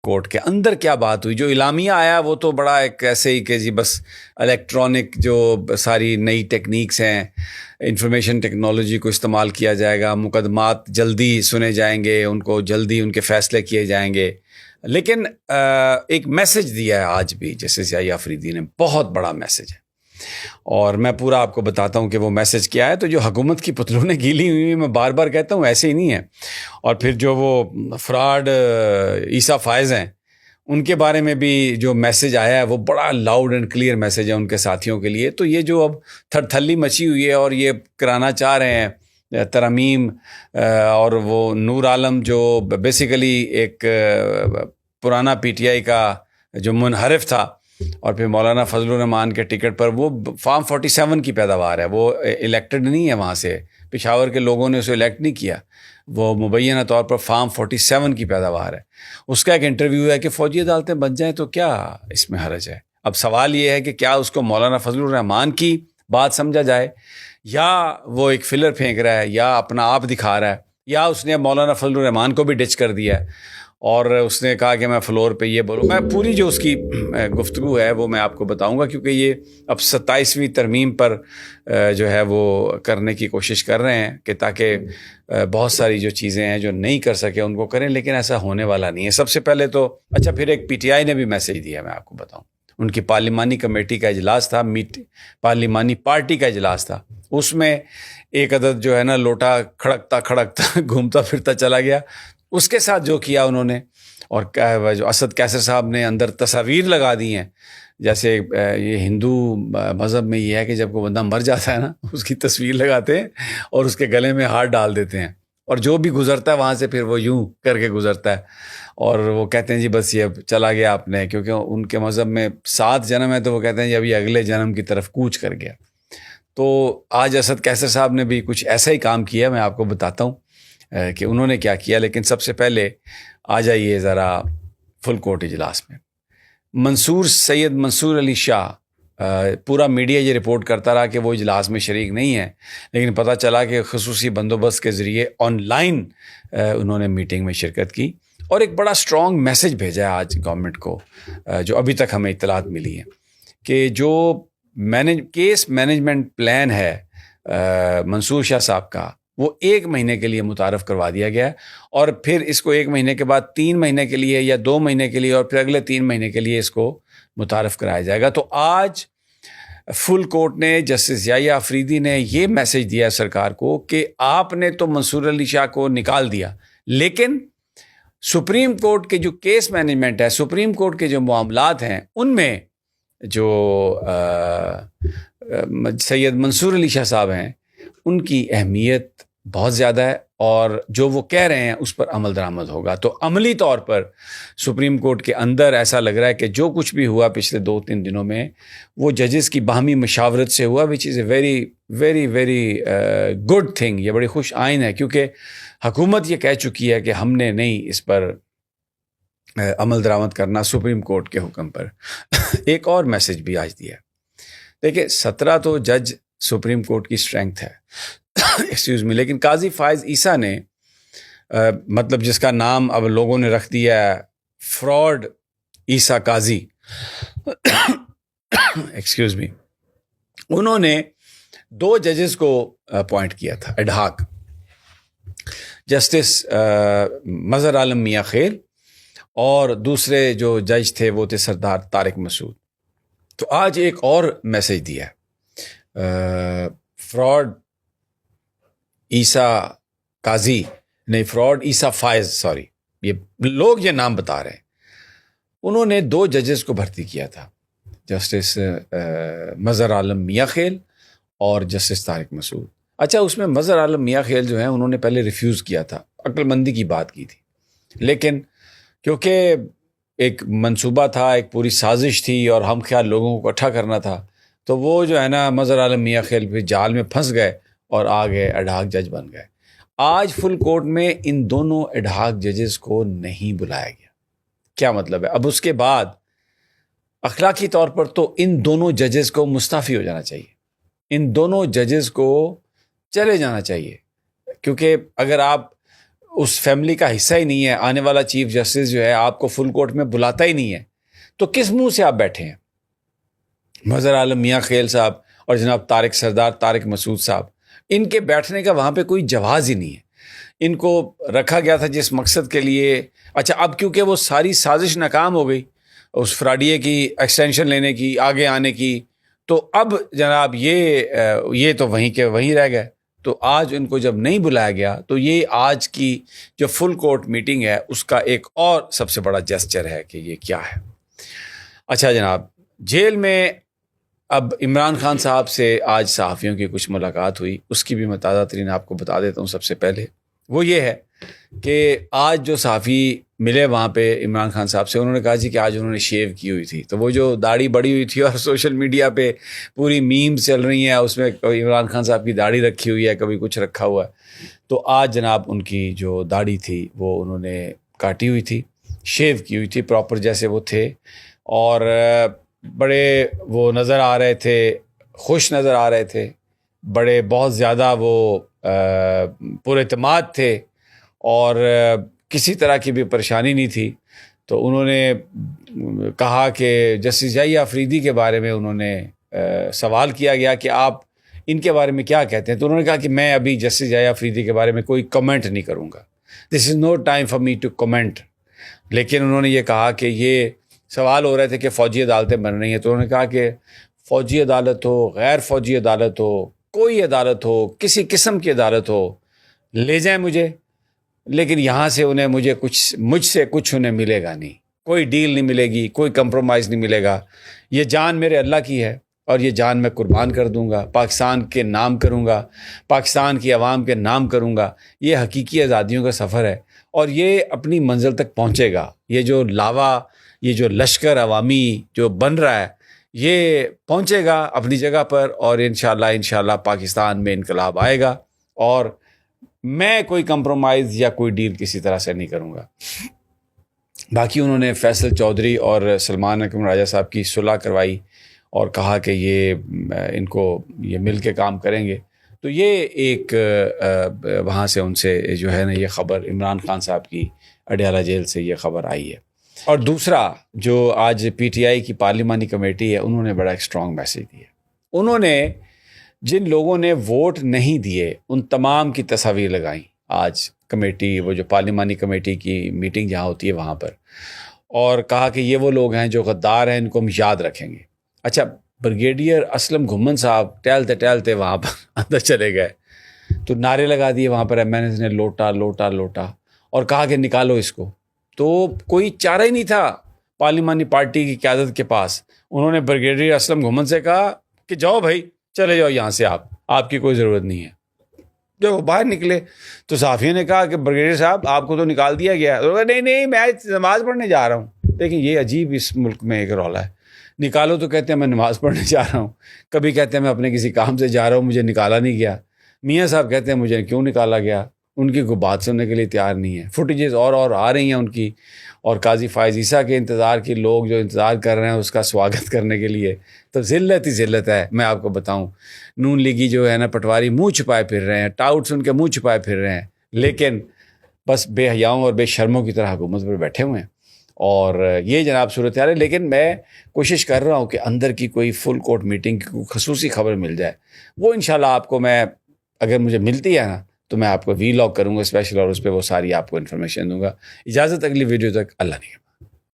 Court کے اندر کیا بات ہوئی. جو اعلامیہ آیا وہ تو بڑا ایک ایسے ہی کہ جی بس الیکٹرانک جو ساری نئی ٹیکنیکس ہیں، انفارمیشن ٹیکنالوجی کو استعمال کیا جائے گا، مقدمات جلدی سنے جائیں گے، ان کو جلدی ان کے فیصلے کیے جائیں گے. لیکن ایک میسج دیا ہے آج بھی جسٹس یحییٰ آفریدی نے، بہت بڑا میسج ہے، اور میں پورا آپ کو بتاتا ہوں کہ وہ میسج کیا ہے. تو جو حکومت کی پتلونیں گیلی ہوئی، میں بار بار کہتا ہوں ایسے ہی نہیں ہے. اور پھر جو وہ فراڈ عیسیٰ فائز ہیں، ان کے بارے میں بھی جو میسج آیا ہے وہ بڑا لاؤڈ اینڈ کلیئر میسج ہے ان کے ساتھیوں کے لیے. تو یہ جو اب تھلی مچی ہوئی ہے اور یہ کرانا چاہ رہے ہیں ترمیم، اور وہ نور عالم جو بیسیکلی ایک پرانا پی ٹی آئی کا جو منحرف تھا، اور پھر مولانا فضل الرحمان کے ٹکٹ پر، وہ فارم 47 کی پیداوار ہے، وہ الیکٹڈ نہیں ہے، وہاں سے پشاور کے لوگوں نے اسے الیکٹ نہیں کیا، وہ مبینہ طور پر فارم 47 کی پیداوار ہے. اس کا ایک انٹرویو ہے کہ فوجی عدالتیں بن جائیں تو کیا اس میں حرج ہے. اب سوال یہ ہے کہ کیا اس کو مولانا فضل الرحمان کی بات سمجھا جائے، یا وہ ایک فلر پھینک رہا ہے، یا اپنا آپ دکھا رہا ہے، یا اس نے مولانا فضل الرحمان کو بھی ڈچ کر دیا ہے اور اس نے کہا کہ میں فلور پہ یہ بولوں. میں پوری جو اس کی گفتگو ہے وہ میں آپ کو بتاؤں گا، کیونکہ یہ اب 27ویں ترمیم پر جو ہے وہ کرنے کی کوشش کر رہے ہیں کہ تاکہ بہت ساری جو چیزیں ہیں جو نہیں کر سکے ان کو کریں، لیکن ایسا ہونے والا نہیں ہے. سب سے پہلے تو اچھا، پھر ایک پی ٹی آئی نے بھی میسج دیا، میں آپ کو بتاؤں. ان کی پارلیمانی کمیٹی کا اجلاس تھا، پارلیمانی پارٹی کا اجلاس تھا. اس میں ایک عدد جو ہے نا لوٹا کھڑکتا کھڑکتا گھومتا پھرتا چلا گیا. اس کے ساتھ جو کیا انہوں نے، اور جو اسد کیسر صاحب نے اندر تصاویر لگا دی ہیں، جیسے یہ ہندو مذہب میں یہ ہے کہ جب کوئی بندہ مر جاتا ہے نا، اس کی تصویر لگاتے ہیں اور اس کے گلے میں ہاتھ ڈال دیتے ہیں، اور جو بھی گزرتا ہے وہاں سے پھر وہ یوں کر کے گزرتا ہے، اور وہ کہتے ہیں جی بس یہ اب چلا گیا آپ نے، کیونکہ ان کے مذہب میں 7 جنم ہے، تو وہ کہتے ہیں جی ابھی اگلے جنم کی طرف کوچ کر گیا. تو آج اسد کیسر صاحب نے بھی کچھ ایسا ہی کام کیا، میں آپ کو بتاتا ہوں کہ انہوں نے کیا کیا. لیکن سب سے پہلے آ جائیے ذرا فل کورٹ اجلاس میں. سید منصور علی شاہ، پورا میڈیا یہ رپورٹ کرتا رہا کہ وہ اجلاس میں شریک نہیں ہیں، لیکن پتہ چلا کہ خصوصی بندوبست کے ذریعے آن لائن انہوں نے میٹنگ میں شرکت کی، اور ایک بڑا اسٹرانگ میسج بھیجا ہے آج گورنمنٹ کو، جو ابھی تک ہمیں اطلاعات ملی ہیں کہ جو کیس مینجمنٹ پلان ہے منصور شاہ صاحب کا، وہ 1 مہینے کے لیے متعارف کروا دیا گیا ہے، اور پھر اس کو 1 مہینے کے بعد 3 مہینے کے لیے یا 2 مہینے کے لیے، اور پھر اگلے 3 مہینے کے لیے اس کو متعارف کرایا جائے گا. تو آج فل کورٹ نے، جسٹس یحییٰ آفریدی نے یہ میسج دیا سرکار کو کہ آپ نے تو منصور علی شاہ کو نکال دیا، لیکن سپریم کورٹ کے جو کیس مینجمنٹ ہے، سپریم کورٹ کے جو معاملات ہیں، ان میں جو سید منصور علی شاہ صاحب ہیں، ان کی اہمیت بہت زیادہ ہے، اور جو وہ کہہ رہے ہیں اس پر عمل درآمد ہوگا. تو عملی طور پر سپریم کورٹ کے اندر ایسا لگ رہا ہے کہ جو کچھ بھی ہوا پچھلے 2-3 دنوں میں، وہ ججز کی باہمی مشاورت سے ہوا، which is a very very very good thing. یہ بڑی خوش آئین ہے، کیونکہ حکومت یہ کہہ چکی ہے کہ ہم نے نہیں اس پر عمل درآمد کرنا سپریم کورٹ کے حکم پر. ایک اور میسج بھی آج دیا. دیکھیں 17 تو جج سپریم کورٹ کی اسٹرینگتھ ہے ایکسکیوز می، لیکن قاضی فائز عیسیٰ نے مطلب جس کا نام اب لوگوں نے رکھ دیا ہے فراڈ عیسیٰ قاضی ایکسکیوز می، انہوں نے 2 ججز کو اپوائنٹ کیا تھا ایڈ ہاک، جسٹس مظہر عالم میاں خیل، اور دوسرے جو جج تھے وہ تھے سردار طارق مسعود. تو آج ایک اور میسج دیا ہے، فراڈ عیسیٰ قاضی نہیں، فراڈ عیسیٰ فائز، سوری، یہ لوگ یہ نام بتا رہے ہیں. انہوں نے 2 ججز کو بھرتی کیا تھا، جسٹس مظہر عالم میاں خیل اور جسٹس طارق مسعود. اچھا، اس میں مظہر عالم میاں خیل جو ہیں انہوں نے پہلے ریفیوز کیا تھا، عقل مندی کی بات کی تھی، لیکن کیونکہ ایک منصوبہ تھا، ایک پوری سازش تھی، اور ہم خیال لوگوں کو اکٹھا کرنا تھا، تو وہ جو ہے نا مظہر عالم میاں خیل پھر جال میں پھنس گئے اور آگے ایڈ ہاک جج بن گئے. آج فل کورٹ میں ان دونوں ایڈ ہاک ججز کو نہیں بلایا گیا. کیا مطلب ہے؟ اب اس کے بعد اخلاقی طور پر تو ان دونوں ججز کو مستعفی ہو جانا چاہیے، ان دونوں ججز کو چلے جانا چاہیے، کیونکہ اگر آپ اس فیملی کا حصہ ہی نہیں ہے، آنے والا چیف جسٹس جو ہے آپ کو فل کورٹ میں بلاتا ہی نہیں ہے، تو کس منہ سے آپ بیٹھے ہیں؟ مظہر عالم میاں خیل صاحب اور جناب طارق سردار طارق مسعود صاحب، ان کے بیٹھنے کا وہاں پہ کوئی جواز ہی نہیں ہے۔ ان کو رکھا گیا تھا جس مقصد کے لیے، اچھا اب کیونکہ وہ ساری سازش ناکام ہو گئی اس فراڈیے کی ایکسٹینشن لینے کی، آگے آنے کی، تو اب جناب یہ تو وہیں کے وہیں رہ گئے۔ تو آج ان کو جب نہیں بلایا گیا تو یہ آج کی جو فل کورٹ میٹنگ ہے اس کا ایک اور سب سے بڑا جسچر ہے کہ یہ کیا ہے۔ اچھا جناب، جیل میں اب عمران خان صاحب سے آج صحافیوں کی کچھ ملاقات ہوئی، اس کی بھی میں تازہ ترین آپ کو بتا دیتا ہوں۔ سب سے پہلے وہ یہ ہے کہ آج جو صحافی ملے وہاں پہ عمران خان صاحب سے، انہوں نے کہا جی کہ آج انہوں نے شیو کی ہوئی تھی، تو وہ جو داڑھی بڑی ہوئی تھی اور سوشل میڈیا پہ پوری میمز چل رہی ہیں، اس میں کبھی عمران خان صاحب کی داڑھی رکھی ہوئی ہے، کبھی کچھ رکھا ہوا ہے، تو آج جناب ان کی جو داڑھی تھی وہ انہوں نے کاٹی ہوئی تھی، شیو کی ہوئی تھی پراپر جیسے وہ تھے، اور بڑے وہ نظر آ رہے تھے، خوش نظر آ رہے تھے، بڑے بہت زیادہ وہ پر اعتماد تھے، اور کسی طرح کی بھی پریشانی نہیں تھی۔ تو انہوں نے کہا کہ جسٹس یحییٰ آفریدی کے بارے میں انہوں نے سوال کیا گیا کہ آپ ان کے بارے میں کیا کہتے ہیں، تو انہوں نے کہا کہ میں ابھی جسٹس یحییٰ آفریدی کے بارے میں کوئی کمنٹ نہیں کروں گا، this is no time for me to comment. لیکن انہوں نے یہ کہا کہ یہ سوال ہو رہے تھے کہ فوجی عدالتیں بن رہی ہیں، تو انہوں نے کہا کہ فوجی عدالت ہو، غیر فوجی عدالت ہو، کوئی عدالت ہو، کسی قسم کی عدالت ہو، لے جائیں مجھے، لیکن یہاں سے انہیں مجھ سے کچھ انہیں ملے گا نہیں، کوئی ڈیل نہیں ملے گی، کوئی کمپرومائز نہیں ملے گا۔ یہ جان میرے اللہ کی ہے اور یہ جان میں قربان کر دوں گا، پاکستان کے نام کروں گا، پاکستان کی عوام کے نام کروں گا۔ یہ حقیقی آزادیوں کا سفر ہے اور یہ اپنی منزل تک پہنچے گا۔ یہ جو لاوا، یہ جو لشکر عوامی جو بن رہا ہے، یہ پہنچے گا اپنی جگہ پر، اور انشاءاللہ پاکستان میں انقلاب آئے گا، اور میں کوئی کمپرومائز یا کوئی ڈیل کسی طرح سے نہیں کروں گا۔ باقی انہوں نے فیصل چودھری اور سلمان اکرم راجہ صاحب کی صلح کروائی اور کہا کہ یہ ان کو یہ مل کے کام کریں گے۔ تو یہ ایک وہاں سے ان سے جو ہے نا یہ خبر عمران خان صاحب کی اڈیالہ جیل سے یہ خبر آئی ہے۔ اور دوسرا جو آج پی ٹی آئی کی پارلیمانی کمیٹی ہے، انہوں نے بڑا ایک اسٹرانگ میسیج دیا۔ انہوں نے جن لوگوں نے ووٹ نہیں دیے ان تمام کی تصاویر لگائیں آج کمیٹی، وہ جو پارلیمانی کمیٹی کی میٹنگ جہاں ہوتی ہے وہاں پر، اور کہا کہ یہ وہ لوگ ہیں جو غدار ہیں، ان کو ہم یاد رکھیں گے۔ اچھا، بریگیڈیئر اسلم گھمن صاحب ٹہلتے ٹہلتے وہاں پر اندر چلے گئے تو نعرے لگا دیے وہاں پر ایم این ایز نے، لوٹا لوٹا لوٹا، اور کہا کہ نکالو اس کو۔ تو کوئی چارہ ہی نہیں تھا پارلیمانی پارٹی کی قیادت کے پاس۔ انہوں نے بریگیڈیئر اسلم گھمن سے کہا کہ جاؤ بھائی، چلے جاؤ یہاں سے، آپ کی کوئی ضرورت نہیں ہے۔ جب وہ باہر نکلے تو صحافیوں نے کہا کہ بریگیڈیئر صاحب آپ کو تو نکال دیا گیا ہے۔ نہیں میں نماز پڑھنے جا رہا ہوں۔ دیکھیں یہ عجیب اس ملک میں ایک رولا ہے، نکالو تو کہتے ہیں میں نماز پڑھنے جا رہا ہوں، کبھی کہتے ہیں میں اپنے کسی کام سے جا رہا ہوں، مجھے نکالا نہیں گیا۔ میاں صاحب کہتے ہیں مجھے کیوں نکالا گیا، ان کی کوئی بات سننے کے لیے تیار نہیں ہے۔ فوٹیجز اور آ رہی ہیں ان کی، اور قاضی فائز عیسیٰ کے انتظار کی لوگ جو انتظار کر رہے ہیں اس کا سواگت کرنے کے لیے، تو ذلت ہی ذلت ہے۔ میں آپ کو بتاؤں، نون لیگی جو ہے نا پٹواری منہ چھپائے پھر رہے ہیں، ٹاؤٹس ان کے منہ چھپائے پھر رہے ہیں، لیکن بس بے حیاؤں اور بے شرموں کی طرح حکومت پر بیٹھے ہوئے ہیں، اور یہ جناب صورتحال ہے۔ لیکن میں کوشش کر رہا ہوں کہ اندر کی کوئی فل کورٹ میٹنگ کی کوئی خصوصی خبر مل جائے، وہ انشاءاللہ آپ کو میں اگر مجھے ملتی ہے نا تو میں آپ کو وی لاگ کروں گا اسپیشل، اور اس پہ وہ ساری آپ کو انفارمیشن دوں گا۔ اجازت اگلی ویڈیو تک، اللہ نے